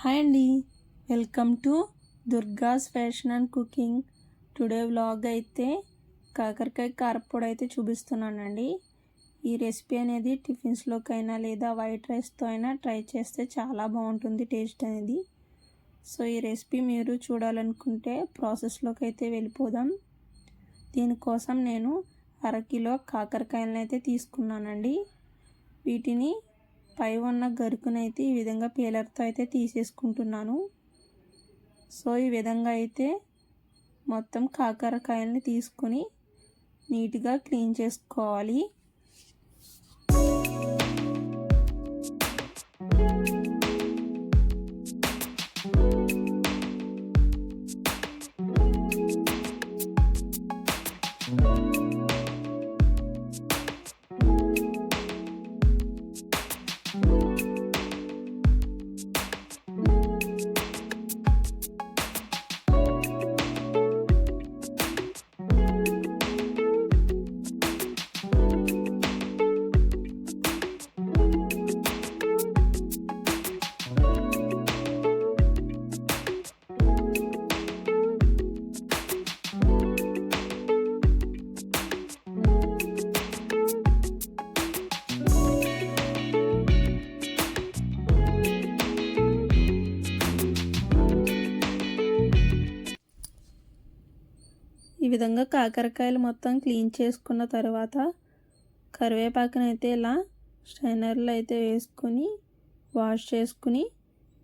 Hi అండి, welcome to దుర్గాస్ fashion and cooking. Today vlog అయితే కాకరకాయ కారపొడి అయితే చూపిస్తున్నానండి. ఈ రెసిపీ అనేది టిఫిన్స్లోకైనా లేదా వైట్ రైస్తో అయినా ట్రై చేస్తే చాలా బాగుంటుంది టేస్ట్ అనేది. సో ఈ రెసిపీ మీరు చూడాలనుకుంటే ప్రాసెస్లోకి అయితే వెళ్ళిపోదాం. దీనికోసం నేను అరకిలో కాకరకాయలను అయితే తీసుకున్నానండి. వీటిని పై ఉన్న గరుకునైతే ఈ విధంగా పీలర్తో అయితే తీసేసుకుంటున్నాను. సో ఈ విధంగా అయితే మొత్తం కాకరకాయలని తీసుకొని నీట్గా క్లీన్ చేసుకోవాలి. ఈ విధంగా కాకరకాయలు మొత్తం క్లీన్ చేసుకున్న తర్వాత కరివేపాకునైతే ఇలా స్ట్రైనర్లో అయితే వేసుకొని వాష్ చేసుకుని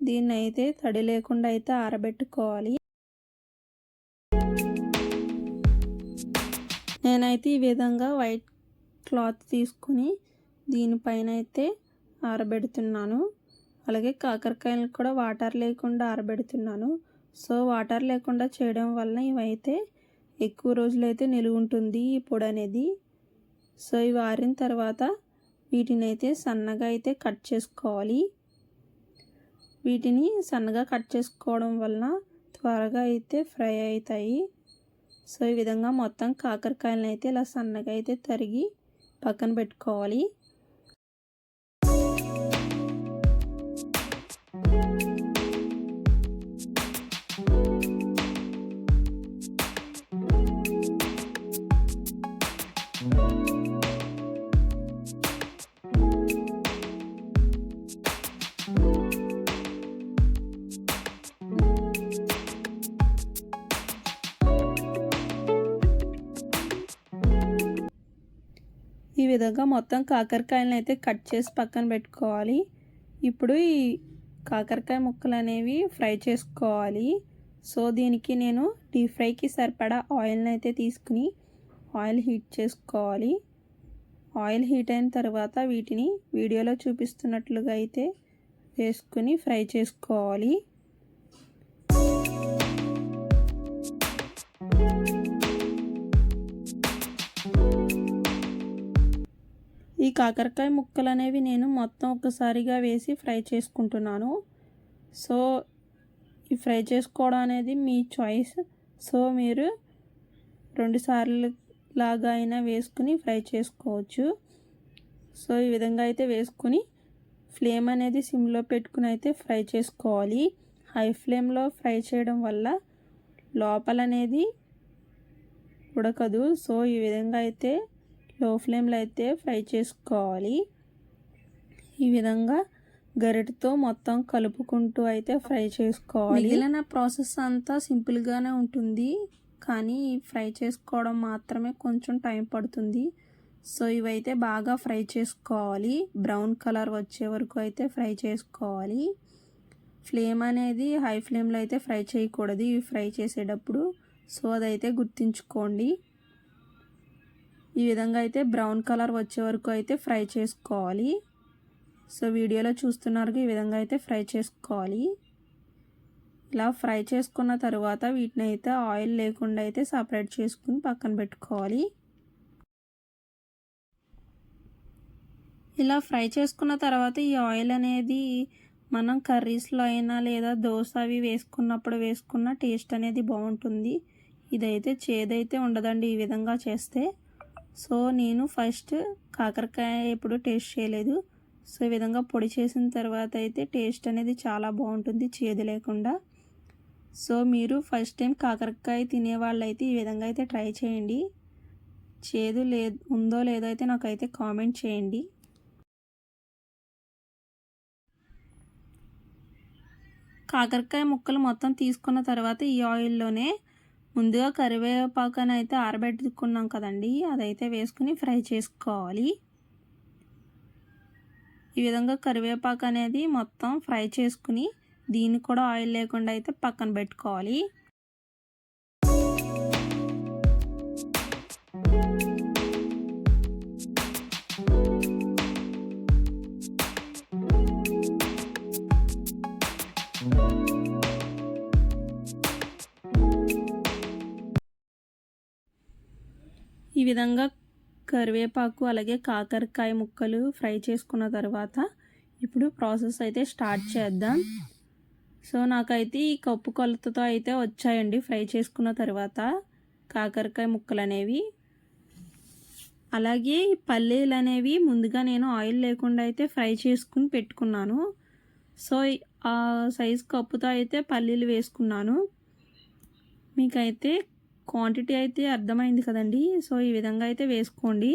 దీన్ని అయితే తడి లేకుండా అయితే ఆరబెట్టుకోవాలి. నేనైతే ఈ విధంగా వైట్ క్లాత్ తీసుకుని దీనిపైన అయితే ఆరబెడుతున్నాను. అలాగే కాకరకాయలు కూడా వాటర్ లేకుండా ఆరబెడుతున్నాను. సో వాటర్ లేకుండా చేయడం వల్ల ఇవైతే ఎక్కువ రోజులైతే నిలువ ఉంటుంది ఈ పొడి అనేది. సో ఇవి ఆరిన తర్వాత వీటిని అయితే సన్నగా అయితే కట్ చేసుకోవాలి. వీటిని సన్నగా కట్ చేసుకోవడం వలన త్వరగా అయితే ఫ్రై అవుతాయి. సో ఈ విధంగా మొత్తం కాకరకాయలను అయితే ఇలా సన్నగా అయితే తరిగి పక్కన పెట్టుకోవాలి. ఈ విధంగా మొత్తం కాకరకాయలను అయితే కట్ చేసి పక్కన పెట్టుకోవాలి. ఇప్పుడు ఈ కాకరకాయ ముక్కలు అనేవి ఫ్రై చేసుకోవాలి. సో దీనికి నేను డీప్ ఫ్రైకి సరిపడా ఆయిల్ని అయితే తీసుకుని ఆయిల్ హీట్ చేసుకోవాలి. ఆయిల్ హీట్ అయిన తర్వాత వీటిని వీడియోలో చూపిస్తున్నట్లుగా అయితే వేసుకుని ఫ్రై చేసుకోవాలి. ఈ కాకరకాయ ముక్కలు అనేవి నేను మొత్తం ఒకసారిగా వేసి ఫ్రై చేసుకుంటున్నాను. సో ఈ ఫ్రై చేసుకోవడం అనేది మీ చాయిస్. సో మీరు 2 సార్లు లాగా అయినా వేసుకుని ఫ్రై చేసుకోవచ్చు. సో ఈ విధంగా అయితే వేసుకుని ఫ్లేమ్ అనేది సిమ్లో పెట్టుకుని అయితే ఫ్రై చేసుకోవాలి. హై ఫ్లేమ్లో ఫ్రై చేయడం వల్ల లోపల అనేది ఉడకదు. సో ఈ విధంగా అయితే లో ఫ్లేమ్లో అయితే ఫ్రై చేసుకోవాలి. ఈ విధంగా గరిటెతో మొత్తం కలుపుకుంటూ అయితే ఫ్రై చేసుకోవాలి. మిగిలిన ప్రాసెస్ అంతా సింపుల్గానే ఉంటుంది, కానీ ఫ్రై చేసుకోవడం మాత్రమే కొంచెం టైం పడుతుంది. సో ఇవైతే బాగా ఫ్రై చేసుకోవాలి. బ్రౌన్ కలర్ వచ్చే వరకు అయితే ఫ్రై చేసుకోవాలి. ఫ్లేమ్ అనేది హై ఫ్లేమ్లో అయితే ఫ్రై చేయకూడదు ఇవి ఫ్రై చేసేటప్పుడు. సో అదైతే గుర్తుంచుకోండి. ఈ విధంగా అయితే బ్రౌన్ కలర్ వచ్చే వరకు అయితే ఫ్రై చేసుకోవాలి. సో వీడియోలో చూస్తున్నారుగా ఈ విధంగా అయితే ఫ్రై చేసుకోవాలి. ఇలా ఫ్రై చేసుకున్న తర్వాత వీటిని అయితే ఆయిల్ లేకుండా అయితే సపరేట్ చేసుకుని పక్కన పెట్టుకోవాలి. ఇలా ఫ్రై చేసుకున్న తర్వాత ఈ ఆయిల్ అనేది మనం కర్రీస్లో అయినా లేదా దోశ అవి వేసుకున్నప్పుడు వేసుకున్న టేస్ట్ అనేది బాగుంటుంది. ఇదైతే చేదైతే ఉండదండి ఈ విధంగా చేస్తే. సో నేను ఫస్ట్ కాకరకాయ ఎప్పుడు టేస్ట్ చేయలేదు. సో ఈ విధంగా పొడి చేసిన తర్వాత అయితే టేస్ట్ అనేది చాలా బాగుంటుంది, చేదు లేకుండా. సో మీరు ఫస్ట్ టైం కాకరకాయ తినేవాళ్ళైతే ఈ విధంగా అయితే ట్రై చేయండి. చేదు ఉందో లేదో అయితే నాకైతే కామెంట్ చేయండి. కాకరకాయ ముక్కలు మొత్తం తీసుకున్న తర్వాత ఈ ఆయిల్లోనే ముందుగా కరివేపాకుని అయితే ఆరబెట్టుకున్నాం కదండి, అదైతే వేసుకుని ఫ్రై చేసుకోవాలి. ఈ విధంగా కరివేపాకు అనేది మొత్తం ఫ్రై చేసుకుని దీన్ని కూడా ఆయిల్ లేకుండా అయితే పక్కన పెట్టుకోవాలి. ఈ విధంగా కరివేపాకు అలాగే కాకరకాయ ముక్కలు ఫ్రై చేసుకున్న తర్వాత ఇప్పుడు ప్రాసెస్ అయితే స్టార్ట్ చేద్దాం. సో నాకైతే ఈ కప్పు కొలతతో అయితే వచ్చాయండి ఫ్రై చేసుకున్న తర్వాత కాకరకాయ ముక్కలు అనేవి. అలాగే పల్లీలు అనేవి ముందుగా నేను ఆయిల్ లేకుండా అయితే ఫ్రై చేసుకుని పెట్టుకున్నాను. సో ఆ సైజ్ కప్పుతో అయితే పల్లీలు వేసుకున్నాను. మీకైతే క్వాంటిటీ అయితే అర్థమైంది కదండి. సో ఈ విధంగా అయితే వేసుకోండి.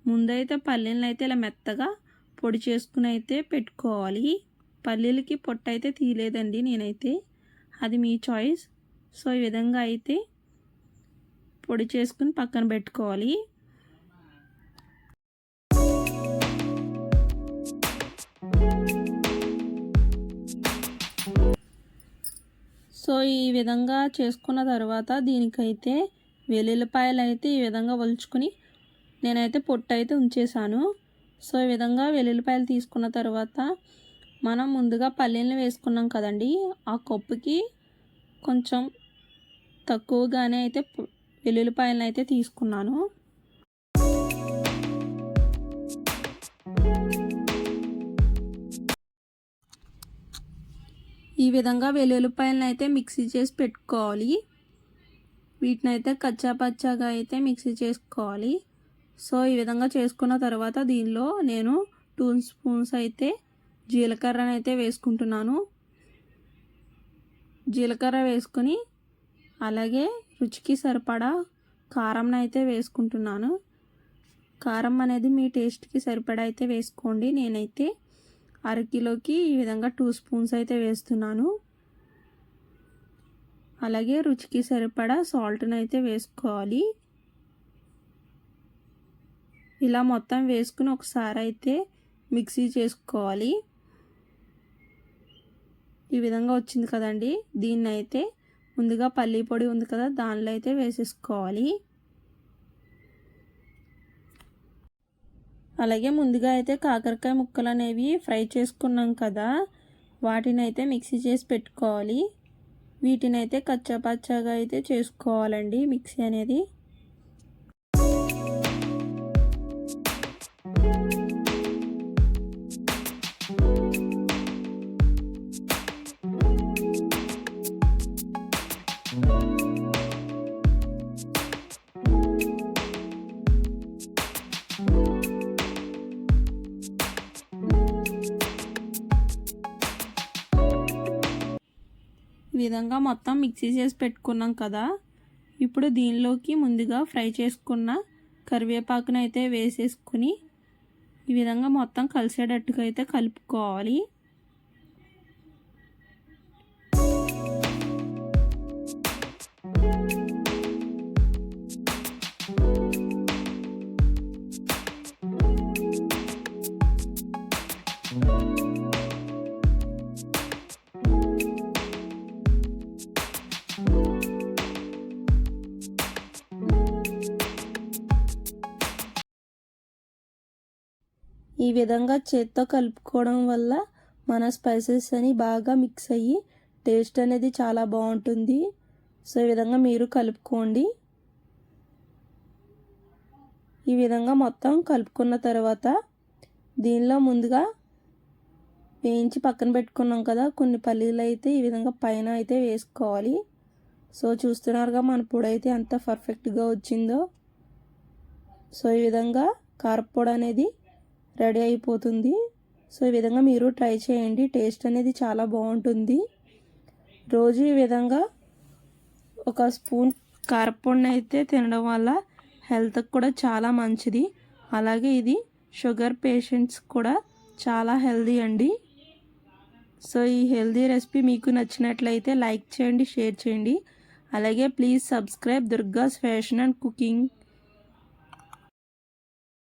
ముందైతే పల్లీలను అయితే ఇలా మెత్తగా పొడి చేసుకుని అయితే పెట్టుకోవాలి. పల్లీలకి పొట్టు అయితే తీయలేదండి నేనైతే, అది మీ చాయిస్. సో ఈ విధంగా అయితే పొడి చేసుకుని పక్కన పెట్టుకోవాలి. సో ఈ విధంగా చేసుకున్న తర్వాత దీనికైతే వెల్లుల్లిపాయలు అయితే ఈ విధంగా ఒలుచుకుని నేనైతే పొట్టు అయితే ఉంచేసాను. సో ఈ విధంగా వెల్లుల్లిపాయలు తీసుకున్న తర్వాత మనం ముందుగా పల్లీలను వేసుకున్నాం కదండి, ఆ కప్పుకి కొంచెం తక్కువగానే అయితే వెల్లుల్లిపాయలను అయితే తీసుకున్నాను. ఈ విధంగా వెల్లుల్లిపాయలను అయితే మిక్సీ చేసి పెట్టుకోవాలి. వీటిని అయితే కచ్చా పచ్చాగా అయితే మిక్సీ చేసుకోవాలి. సో ఈ విధంగా చేసుకున్న తర్వాత దీనిలో నేను 2 స్పూన్స్ అయితే జీలకర్రను అయితే వేసుకుంటున్నాను. జీలకర్ర వేసుకొని అలాగే రుచికి సరిపడా కారం అయితే వేసుకుంటున్నాను. కారం అనేది మీ టేస్ట్కి సరిపడా అయితే వేసుకోండి. నేనైతే అరకిలోకి ఈ విధంగా 2 స్పూన్స్ అయితే వేస్తున్నాను. అలాగే రుచికి సరిపడా సాల్ట్ని అయితే వేసుకోవాలి. ఇలా మొత్తం వేసుకుని ఒకసారి అయితే మిక్సీ చేసుకోవాలి. ఈ విధంగా వచ్చింది కదండి. దీన్ని అయితే ముందుగా పల్లీ పొడి ఉంది కదా, దానిలో అయితే వేసేసుకోవాలి. అలాగే ముందుగా అయితే కాకరకాయ ముక్కలు అనేవి ఫ్రై చేసుకున్నాం కదా, వాటిని అయితే మిక్సీ చేసి పెట్టుకోవాలి. వీటిని అయితే కచ్చాపచ్చాగా అయితే చేసుకోవాలండి మిక్సీ అనేది. ఈ విధంగా మొత్తం మిక్సీ చేసి పెట్టుకున్నాం కదా, ఇప్పుడు దీనిలోకి ముందుగా ఫ్రై చేసుకున్న కరివేపాకును అయితే వేసేసుకుని ఈ విధంగా మొత్తం కలిసేటట్టుగా అయితే కలుపుకోవాలి. ఈ విధంగా చేత్తో కలుపుకోవడం వల్ల మన స్పైసెస్ అని బాగా మిక్స్ అయ్యి టేస్ట్ అనేది చాలా బాగుంటుంది. సో ఈ విధంగా మీరు కలుపుకోండి. ఈ విధంగా మొత్తం కలుపుకున్న తర్వాత దీనిలో ముందుగా వేయించి పక్కన పెట్టుకున్నాం కదా కొన్ని పల్లీలు అయితే ఈ విధంగా పైన అయితే వేసుకోవాలి. సో చూస్తున్నారుగా మన పొడి అయితే ఎంత పర్ఫెక్ట్గా వచ్చిందో. సో ఈ విధంగా కారపొడి అనేది రెడీ అయిపోతుంది. సో ఈ విధంగా మీరు ట్రై చేయండి, టేస్ట్ అనేది చాలా బాగుంటుంది. రోజు ఈ విధంగా ఒక స్పూన్ కారపొడిని అయితే తినడం వల్ల హెల్త్కి కూడా చాలా మంచిది. అలాగే ఇది షుగర్ పేషెంట్స్ కూడా చాలా హెల్దీ అండి. సో ఈ హెల్దీ రెసిపీ మీకు నచ్చినట్లయితే లైక్ చేయండి, షేర్ చేయండి. అలాగే please subscribe దుర్గాస్ fashion and cooking.